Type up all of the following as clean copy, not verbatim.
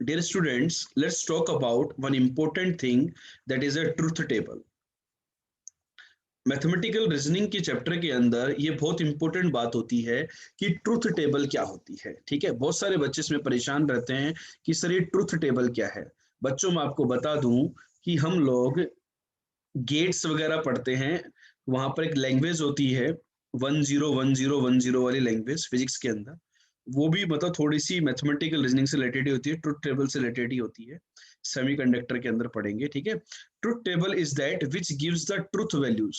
Dear students, let's talk about one important thing, that is a truth table. Mathematical reasoning के chapter के अंदर ये बहुत important बात होती है कि ट्रुथ टेबल क्या होती है। ठीक है, बहुत सारे बच्चे इसमें परेशान रहते हैं कि सर ये ट्रुथ टेबल क्या है। बच्चों मैं आपको बता दूं कि हम लोग गेट्स वगैरह पढ़ते हैं, वहां पर एक लैंग्वेज होती है 101010 वाली लैंग्वेज फिजिक्स के अंदर। वो भी मतलब थोड़ी सी मैथमेटिकल रीजनिंग से रिलेटेड ही होती है, ट्रुथ टेबल से रिलेटेड ही होती है। सेमीकंडक्टर के अंदर पढ़ेंगे। ठीक है, truth table is that which gives the truth values.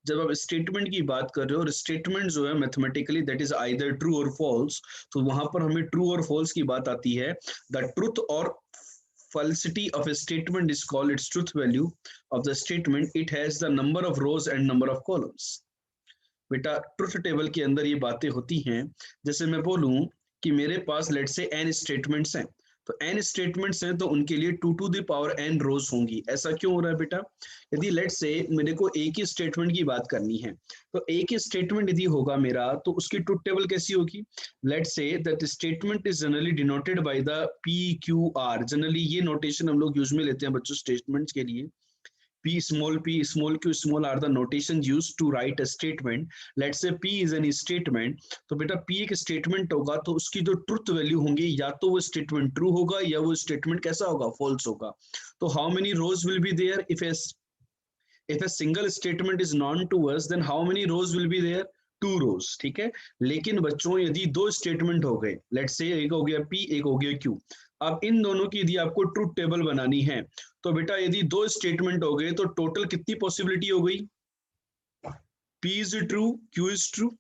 जब आप स्टेटमेंट की बात कर रहे हो और स्टेटमेंट जो है mathematically that is either true और फॉल्स, तो वहां पर हमें ट्रू और फॉल्स की बात आती है। द ट्रुथ और falsity of a statement is called its truth value of the statement. It has the number of rows and number of columns. बेटा ट्रुथ टेबल के अंदर ये बातें होती हैं। जैसे मैं बोलूं कि मेरे पास लेट से n स्टेटमेंट्स हैं, तो n स्टेटमेंट्स हैं तो उनके लिए 2 टू द पावर n रोज होंगी। ऐसा क्यों हो रहा है बेटा? यदि लेट से मेरे को एक ही स्टेटमेंट की बात करनी है, तो एक ही स्टेटमेंट यदि होगा मेरा, तो उसकी ट्रुथ टेबल कैसी होगी? Let's say that statement is generally denoted by the P Q R. Generally ये नोटेशन हम लोग यूज में लेते हैं बच्चों स्टेटमेंट्स के लिए। P, small q, small r the notations used to write a statement. Let's say P is an statement. तो बेटा P एक स्टेटमेंट होगा, तो उसकी जो ट्रुथ वैल्यू होंगी, या तो वो स्टेटमेंट ट्रू होगा या वो स्टेटमेंट कैसा होगा? फॉल्स होगा। तो how many rows will be there if a single statement is known to us, then how many rows will be there? 2 rows। ठीक है, लेकिन बच्चों यदि दो स्टेटमेंट हो गए, लेट्स से एक हो गया P, एक हो गया Q, अब इन दोनों की यदि आपको ट्रुथ टेबल बनानी है, तो बेटा यदि दो स्टेटमेंट हो गए तो टोटल कितनी पॉसिबिलिटी हो गई? P is true, Q is true,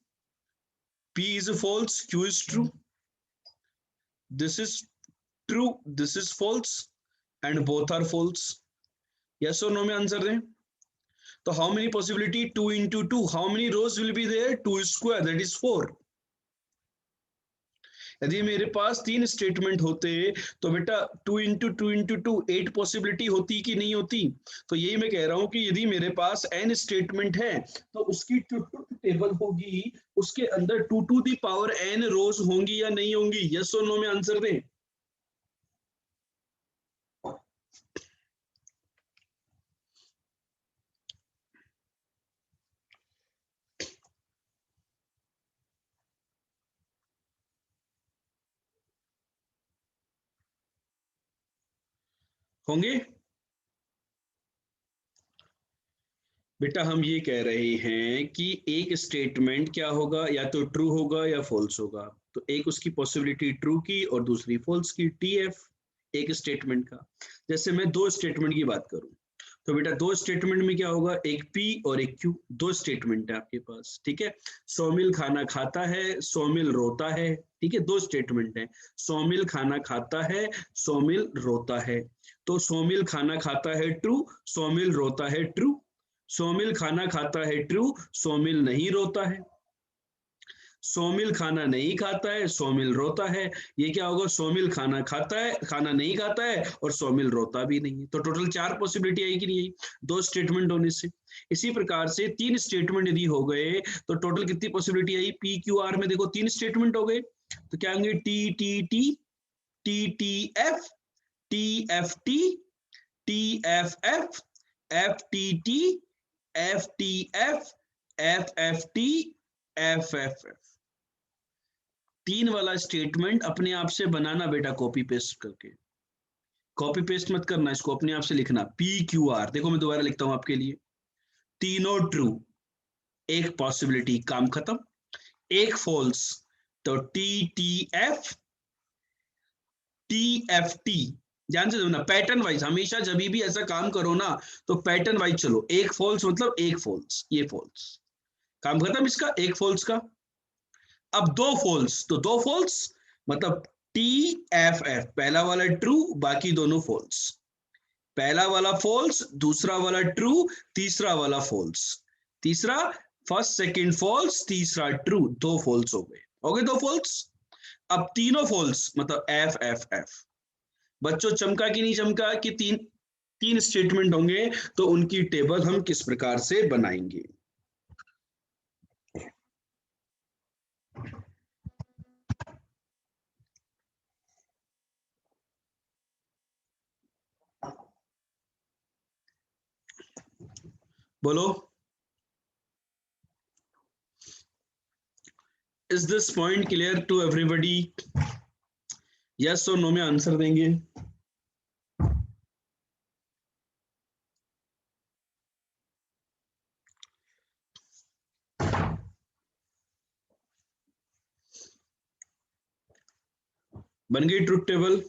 P is false, Q is true, this is true, this is false, and both are false। yes or no में आंसर दें। तो how many possibility? 2 into 2, how many rows will be there? 2 square, that is 4। यदि मेरे पास 3 statement होते, तो बेटा 2 into 2 into 2 8 possibility होती कि नहीं होती? तो यही मैं कह रहा हूं कि यदि मेरे पास n स्टेटमेंट है, तो उसकी ट्रुथ टेबल होगी, उसके अंदर 2 टू दी पावर n रोज होंगी या नहीं होंगी? यस और नो में आंसर दें। होंगे? बेटा हम ये कह रहे हैं कि एक स्टेटमेंट क्या होगा, या तो ट्रू होगा या फॉल्स होगा। तो एक उसकी पॉसिबिलिटी ट्रू की और दूसरी फॉल्स की, TF एक स्टेटमेंट का। जैसे मैं दो स्टेटमेंट की बात करूं, तो बेटा दो स्टेटमेंट में क्या होगा? एक P और एक Q, दो स्टेटमेंट है आपके पास। ठीक है, सौमिल खाना खाता है, सौमिल रोता है। ठीक है, दो स्टेटमेंट है, सौमिल खाना खाता है, सौमिल रोता है। तो सौमिल खाना खाता है ट्रू, सौमिल रोता है ट्रू। सौमिल खाना खाता है ट्रू, सौमिल नहीं रोता है। सौमिल खाना नहीं खाता है, सौमिल रोता है। ये क्या होगा? सौमिल खाना खाता है, खाना नहीं खाता है, और सौमिल रोता भी नहीं है। तो टोटल 4 पॉसिबिलिटी आई कि नहीं आई? दो स्टेटमेंट होने से। इसी प्रकार से 3 स्टेटमेंट यदि हो गए, तो टोटल कितनी possibility I? P Q are में देखो 3 स्टेटमेंट हो गए, तो क्या होंगे? T T T, T T F, T F T, T F F, F T T, F T F, F F T, F F F. 3 वाला statement अपने आप से बनाना बेटा, कॉपी पेस्ट करके। कॉपी पेस्ट मत करना, इसको अपने आप से लिखना। पी क्यू आर, देखो मैं दोबारा लिखता हूं आपके लिए। तीनों ट्रू, एक पॉसिबिलिटी, काम खत्म। एक फॉल्स, तो T T F, T F T. ध्यान से देखना, पैटर्न वाइज हमेशा जब भी ऐसा काम करो ना, तो पैटर्न वाइज चलो। एक फॉल्स मतलब एक फॉल्स, ये फॉल्स, काम खत्म इसका, एक फॉल्स का। अब दो फॉल्स, तो दो फॉल्स मतलब टी एफ एफ, पहला वाला ट्रू, बाकी दोनों फॉल्स। पहला वाला फॉल्स, दूसरा वाला ट्रू, तीसरा वाला फॉल्स। तीसरा, फर्स्ट सेकंड फॉल्स, तीसरा ट्रू, दो फॉल्स हो गए। हो गए दो फॉल्स। अब तीनों फॉल्स मतलब एफ एफ एफ। बच्चों चमका कि नहीं चमका कि तीन तीन स्टेटमेंट होंगे, तो उनकी टेबल हम किस प्रकार से बनाएंगे? बोलो, is this point clear to everybody? Yes और नो में आंसर देंगे। बन गई ट्रुथ टेबल?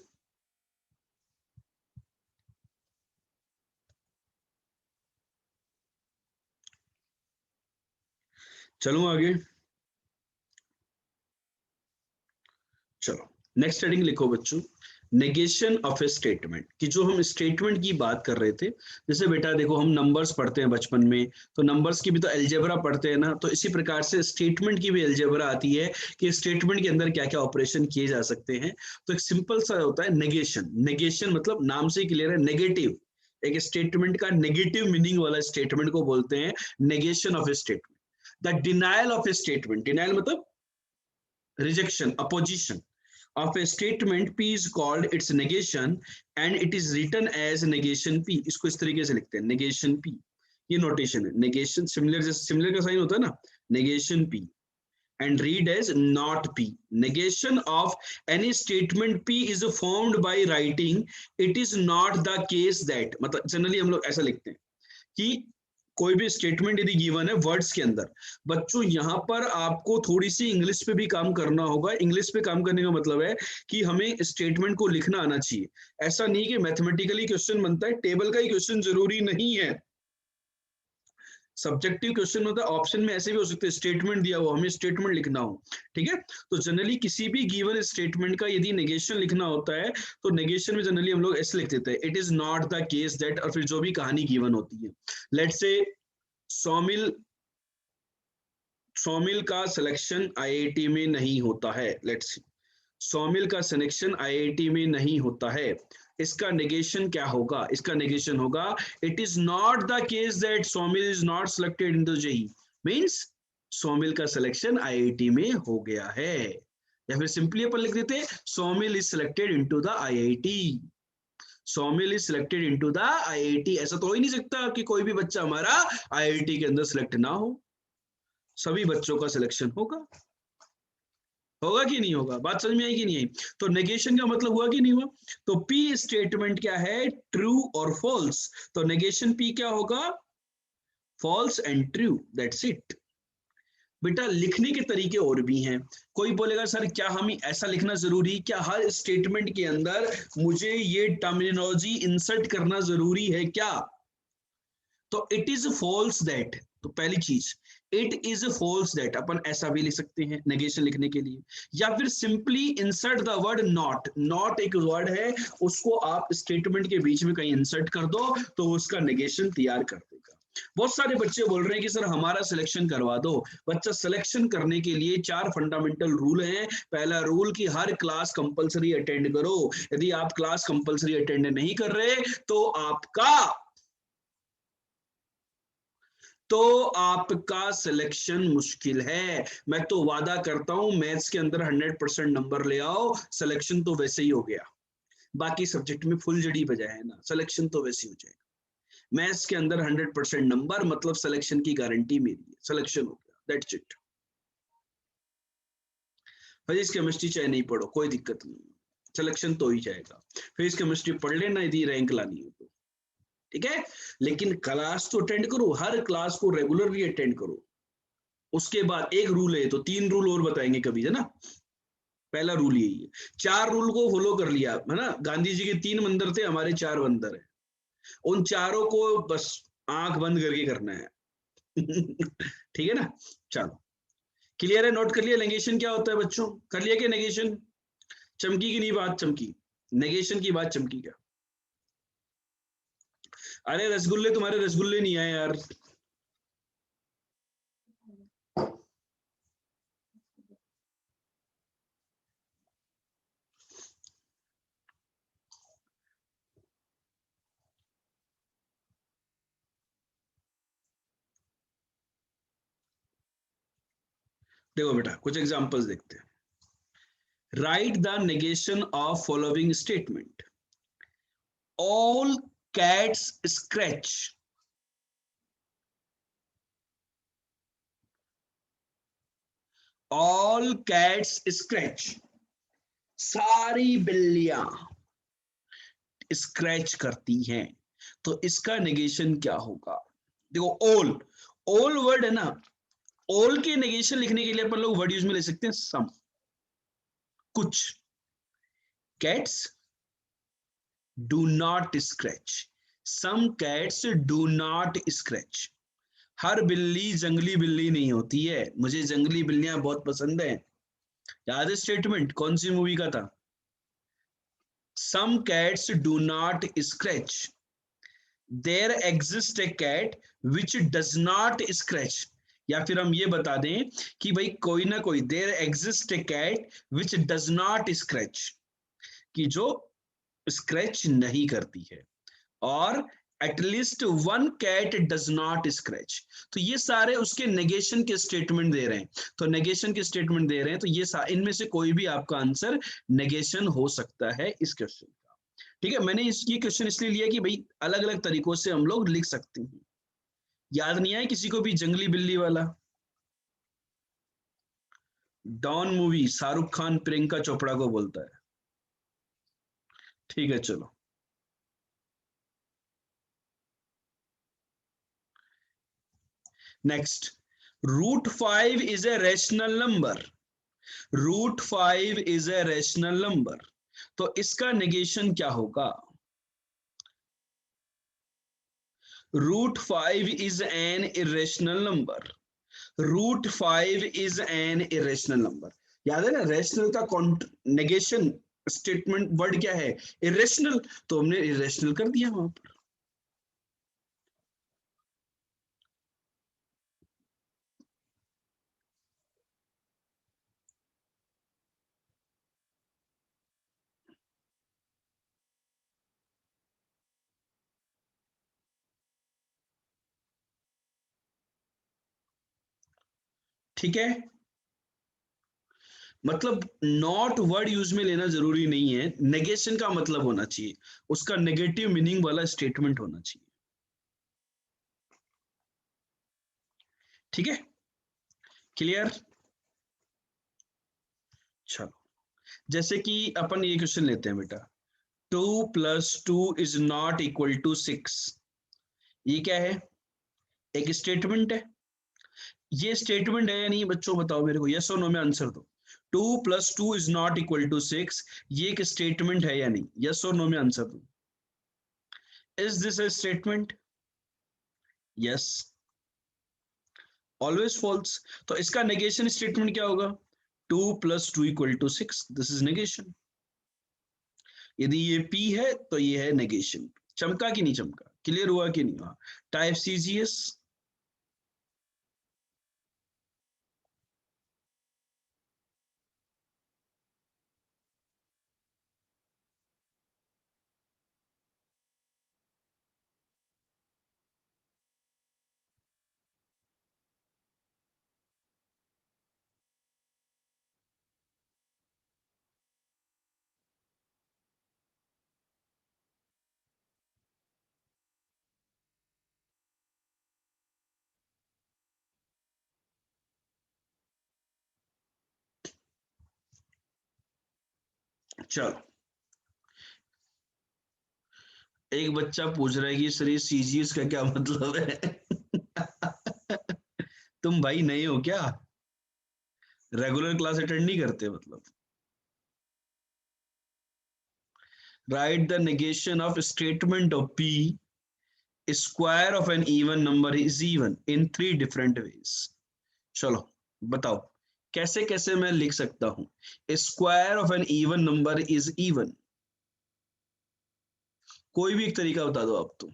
चलो आगे, चलो नेक्स्ट हेडिंग लिखो बच्चों, नेगेशन ऑफ ए स्टेटमेंट। कि जो हम स्टेटमेंट की बात कर रहे थे, जैसे बेटा देखो हम नंबर्स पढ़ते हैं बचपन में, तो नंबर्स की भी तो अलजेब्रा पढ़ते हैं ना, तो इसी प्रकार से स्टेटमेंट की भी अलजेब्रा आती है कि स्टेटमेंट के अंदर क्या क्या ऑपरेशन किए जा सकते हैं। तो एक सिंपल सा होता है नेगेशन। नेगेशन मतलब नाम से ही क्लियर है, नेगेटिव। एक स्टेटमेंट का नेगेटिव मीनिंग वाला स्टेटमेंट को बोलते हैं negation of A statement. The denial of A statement, denial मतलब rejection, opposition of a statement P is called its negation, and it is written as negation P। इसको इस तरीके से लिखते हैं negation P। ये नोटेशन है negation, सिमिलर जैसे सिमिलर का साइन होता है ना, negation P and read as not P। negation of any statement P is formed by writing it is not the case that, मतलब जनरली हम लोग ऐसा लिखते हैं कि कोई भी स्टेटमेंट यदि गिवन है वर्ड्स के अंदर, बच्चों यहां पर आपको थोड़ी सी इंग्लिश पे भी काम करना होगा। इंग्लिश पे काम करने का मतलब है कि हमें स्टेटमेंट को लिखना आना चाहिए। ऐसा नहीं कि मैथमेटिकली क्वेश्चन बनता है, टेबल का ही क्वेश्चन जरूरी नहीं है। सब्जेक्टिव क्वेश्चन होता है, ऑप्शन में ऐसे भी हो सकते हैं स्टेटमेंट दिया हुआ, हमें स्टेटमेंट लिखना हो, ठीक है। तो जनरली किसी भी गिवन स्टेटमेंट का यदि नेगेशन लिखना होता है, तो नेगेशन में जनरली हम लोग ऐसे लिख देते हैं, it is not the case that, और फिर जो भी कहानी गिवन होती है। लेट्स से सौमिल, सौमिल का सिलेक्शन आईआईटी में नहीं होता है। लेट्स सी, सौमिल का सिलेक्शन आईआईटी में नहीं होता है। इसका नेगेशन क्या होगा? इसका नेगेशन होगा it is not the case that Saumil is not selected in the JEE, means Saumil का सिलेक्शन आईआईटी में हो गया है। या फिर सिंपली अपन लिख देते Saumil is selected into the IIT, Saumil is selected into the IIT. ऐसा तो हो ही नहीं सकता कि कोई भी बच्चा हमारा आईआईटी के अंदर सिलेक्ट ना हो, सभी बच्चों का सिलेक्शन होगा। होगा कि नहीं होगा? बात समझ में आई कि नहीं आई? तो नेगेशन का मतलब हुआ कि नहीं हुआ? तो पी स्टेटमेंट क्या है? ट्रू और फॉल्स। तो नेगेशन पी क्या होगा? False and true, that's it. बेटा लिखने के तरीके और भी हैं। कोई बोलेगा सर क्या हम ऐसा लिखना जरूरी, क्या हर स्टेटमेंट के अंदर मुझे ये टर्मिनोलॉजी इंसर्ट करना जरूरी है क्या? तो इट इज फॉल्स दैट, तो पहली चीज इट इज फॉल्स दैट अपन ऐसा भी लिख सकते हैं नेगेशन लिखने के लिए, या फिर simply insert the word not. Not एक वर्ड है, उसको आप स्टेटमेंट के बीच में कहीं इंसर्ट कर दो तो उसका नेगेशन तैयार कर देगा। बहुत सारे बच्चे बोल रहे हैं कि सर हमारा सिलेक्शन करवा दो। बच्चा सिलेक्शन करने के लिए 4 फंडामेंटल रूल हैं। पहला रूल कि हर क्लास कंपलसरी अटेंड करो। यदि आप क्लास कंपलसरी अटेंड नहीं कर रहे तो आपका सिलेक्शन मुश्किल है। मैं तो वादा करता हूं मैथ्स के अंदर 100% नंबर ले आओ, सिलेक्शन तो वैसे ही हो गया। बाकी सब्जेक्ट में फुल जड़ी बजाय है ना, सिलेक्शन तो वैसे ही हो जाएगा। मैथ्स के अंदर 100% नंबर मतलब सिलेक्शन की गारंटी मेरी है, सिलेक्शन हो गया, दैट्स इट। फिजिक्स केमिस्ट्री चाहे नहीं पढ़ो कोई दिक्कत नहीं, सिलेक्शन तो ही जाएगा। फिजिक्स केमिस्ट्री पढ़ लेना यदि रैंक लानी हो तो, ठीक है। लेकिन क्लास तो अटेंड करो, हर क्लास को रेगुलरली अटेंड करो। उसके बाद एक रूल है, तो 3 रूल और बताएंगे कभी, है ना। पहला रूल यही है, 4 रूल को फॉलो कर लिया, है ना। गांधी जी के 3 मंदिर थे, हमारे 4 बंदर है। उन चारों को बस आंख बंद करके करना है। ठीक है ना। चलो क्लियर है, नोट कर लिया नेगेशन क्या होता है बच्चों? कर लिया क्या नेगेशन? चमकी की नहीं बात? चमकी नेगेशन की बात चमकी क्या? अरे रसगुल्ले, तुम्हारे रसगुल्ले नहीं आए यार। देखो बेटा कुछ एग्जांपल्स देखते हैं। Right the negation of following statement, all cats scratch, all cats scratch, सारी बिल्लियां स्क्रैच करती हैं, तो इसका नेगेशन क्या होगा? देखो ऑल, ऑल वर्ड है ना, ऑल के नेगेशन लिखने के लिए अपन लोग वर्ड यूज में ले सकते हैं सम, कुछ। Cats do not scratch, some cats do not scratch. हर बिल्ली जंगली बिल्ली नहीं होती है, मुझे जंगली बिल्लियां बहुत पसंद है। याद है स्टेटमेंट कौन सी मूवी का था? Some cats do not scratch, there exist a cat which does not scratch. या फिर हम ये बता दें कि भाई कोई ना कोई, there exist a cat which does not scratch, कि जो स्क्रैच नहीं करती है, और at least one cat does not scratch. तो ये सारे उसके नेगेशन के स्टेटमेंट दे रहे हैं, तो नेगेशन के स्टेटमेंट दे रहे हैं, तो ये इनमें से कोई भी आपका आंसर नेगेशन हो सकता है इस क्वेश्चन का। ठीक है, मैंने ये क्वेश्चन इसलिए लिया कि भाई अलग अलग तरीकों से हम लोग लिख सकते हैं। याद नहीं आया किसी को भी जंगली बिल्ली वाला? डॉन मूवी, शाहरुख खान प्रियंका चोपड़ा को बोलता है। ठीक है चलो। Next, √5 is a rational number, √5 is a rational number, तो इसका नेगेशन क्या होगा? √5 is an irrational number, √5 is an irrational number। याद है ना, रैशनल का नेगेशन स्टेटमेंट वर्ड क्या है? इरेशनल, तो हमने इरेशनल कर दिया वहां पर। ठीक है, मतलब नॉट वर्ड यूज में लेना जरूरी नहीं है, नेगेशन का मतलब होना चाहिए, उसका नेगेटिव मीनिंग वाला स्टेटमेंट होना चाहिए। ठीक है, क्लियर? चलो, जैसे कि अपन ये क्वेश्चन लेते हैं बेटा, 2 + 2 इज नॉट इक्वल टू 6। ये क्या है? एक स्टेटमेंट है। ये स्टेटमेंट है या नहीं बच्चों, बताओ मेरे को, यस और नो में आंसर दो। 2 + 2 इज नॉट इक्वल टू 6, ये एक स्टेटमेंट है या नहीं? यस और नो में आंसर दो। Is this a statement? Yes, always false. तो इसका नेगेशन स्टेटमेंट क्या होगा? 2 + 2 = 6, दिस इज नेगेशन। यदि ये P है तो ये है नेगेशन। चमका कि नहीं चमका? क्लियर हुआ कि नहीं हुआ? Type CGS। चलो, एक बच्चा पूछ रहा है कि सर ये CGS का क्या मतलब है? तुम भाई नहीं हो क्या? रेगुलर क्लास अटेंड नहीं करते मतलब? Right the negation of statement of P, square of an even number is even in 3 different ways। चलो बताओ, कैसे कैसे मैं लिख सकता हूं square of an even number is even? कोई भी एक तरीका बता दो आप तो।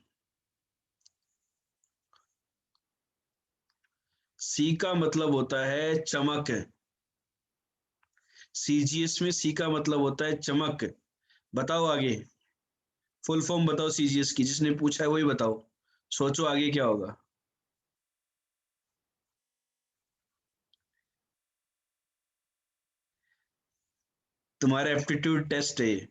सी का मतलब होता है चमक, CGS में सी का मतलब होता है चमक। बताओ आगे, फुल फॉर्म बताओ CGS की, जिसने पूछा है वही बताओ, सोचो आगे क्या होगा। तुम्हारा एप्टीट्यूड टेस्ट है ये।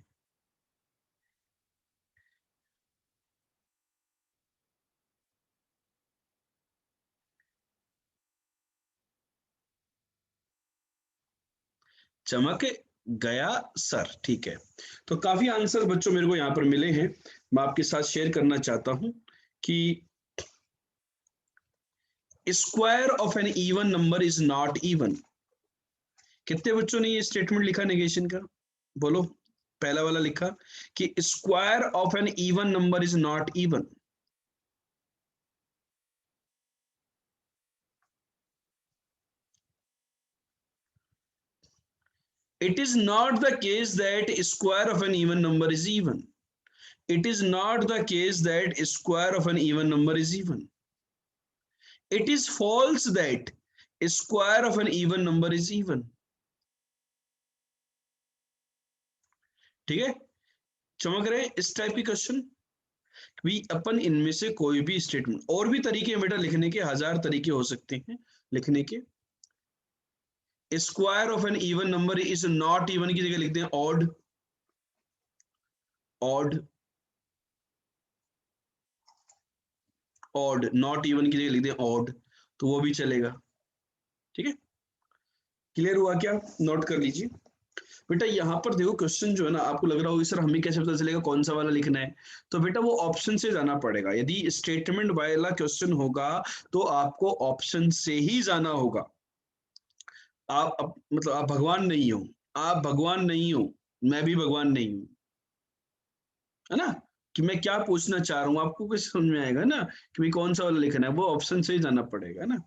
चमक गया सर। ठीक है, तो काफी आंसर बच्चों मेरे को यहाँ पर मिले हैं। मैं आपके साथ शेयर करना चाहता हूं कि square of an even number is not even. कितने बच्चों ने ये स्टेटमेंट लिखा नेगेशन का? बोलो। पहला वाला लिखा कि square of an even number is not even. It is not the case that square of an even number is even. It is not the case that square of an even number is even. It is false that square of an even number is even. ठीक है, चमक रहे इस type की question भी अपन इनमें से कोई भी स्टेटमेंट, और भी तरीके बेटा लिखने के, 1000 तरीके हो सकते हैं लिखने के। Square of an even number is not even की जगह लिखते हैं odd, odd, odd, not even की जगह लिख दें ऑड, तो वो भी चलेगा। ठीक है, क्लियर हुआ क्या? नोट कर लीजिए बेटा। यहाँ पर देखो क्वेश्चन जो है ना, आपको लग रहा होगा सर हमें कैसे पता चलेगा कौन सा वाला लिखना है? तो बेटा वो ऑप्शन से जाना पड़ेगा। यदि स्टेटमेंट वाला क्वेश्चन होगा तो आपको ऑप्शन से ही जाना होगा। आप मतलब आप भगवान नहीं हो, आप भगवान नहीं हो, मैं भी भगवान नहीं हूं, है ना? कि मैं क्या पूछना चाह रहा हूँ आपको कैसे समझ में आएगा ना कि भाई कौन सा वाला लिखना है? वो ऑप्शन से ही जाना पड़ेगा ना।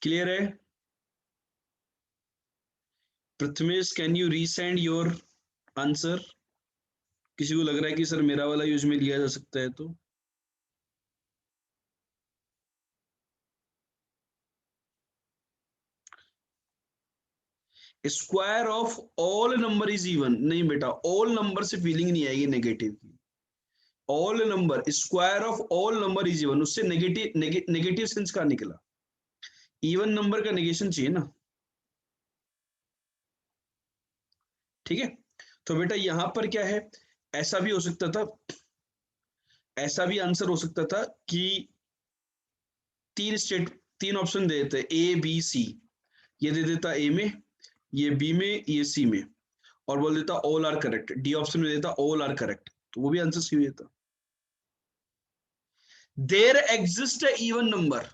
क्लियर है? Prathamesh can you resend your answer? किसी को लग रहा है कि सर मेरा वाला यूज में लिया जा सकता है तो? Square of all number is even, नहीं बेटा, ऑल नंबर से फीलिंग नहीं आएगी नेगेटिव की। All number, square of all number is even, उससे नेगेटिव नेगेटिव सेंस का निकला। इवन नंबर का नेगेशन चाहिए ना। ठीक है, तो बेटा यहां पर क्या है, ऐसा भी हो सकता था, ऐसा भी आंसर हो सकता था कि तीन ऑप्शन दे देते ए बी सी, ये दे देता ए में, ये बी में, ये सी में, और बोल देता all are correct, D option में देता ऑल आर करेक्ट, तो वो भी आंसर सही देता। There exist a even number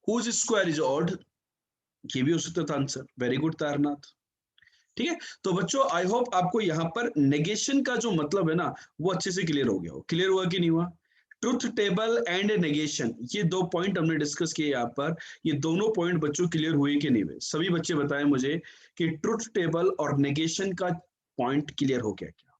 whose square is odd, ये भी हो सकता था आंसर। Very good Taranath. ठीक है, तो बच्चों आई होप आपको यहाँ पर नेगेशन का जो मतलब है ना वो अच्छे से क्लियर हो गया हो। क्लियर हुआ कि नहीं हुआ? ट्रुथ टेबल एंड नेगेशन, ये दो पॉइंट हमने डिस्कस किए यहाँ पर। ये दोनों पॉइंट बच्चों क्लियर हुए कि नहीं हुए? सभी बच्चे बताएं मुझे कि ट्रुथ टेबल और नेगेशन का पॉइंट क्लियर हो गया क्या?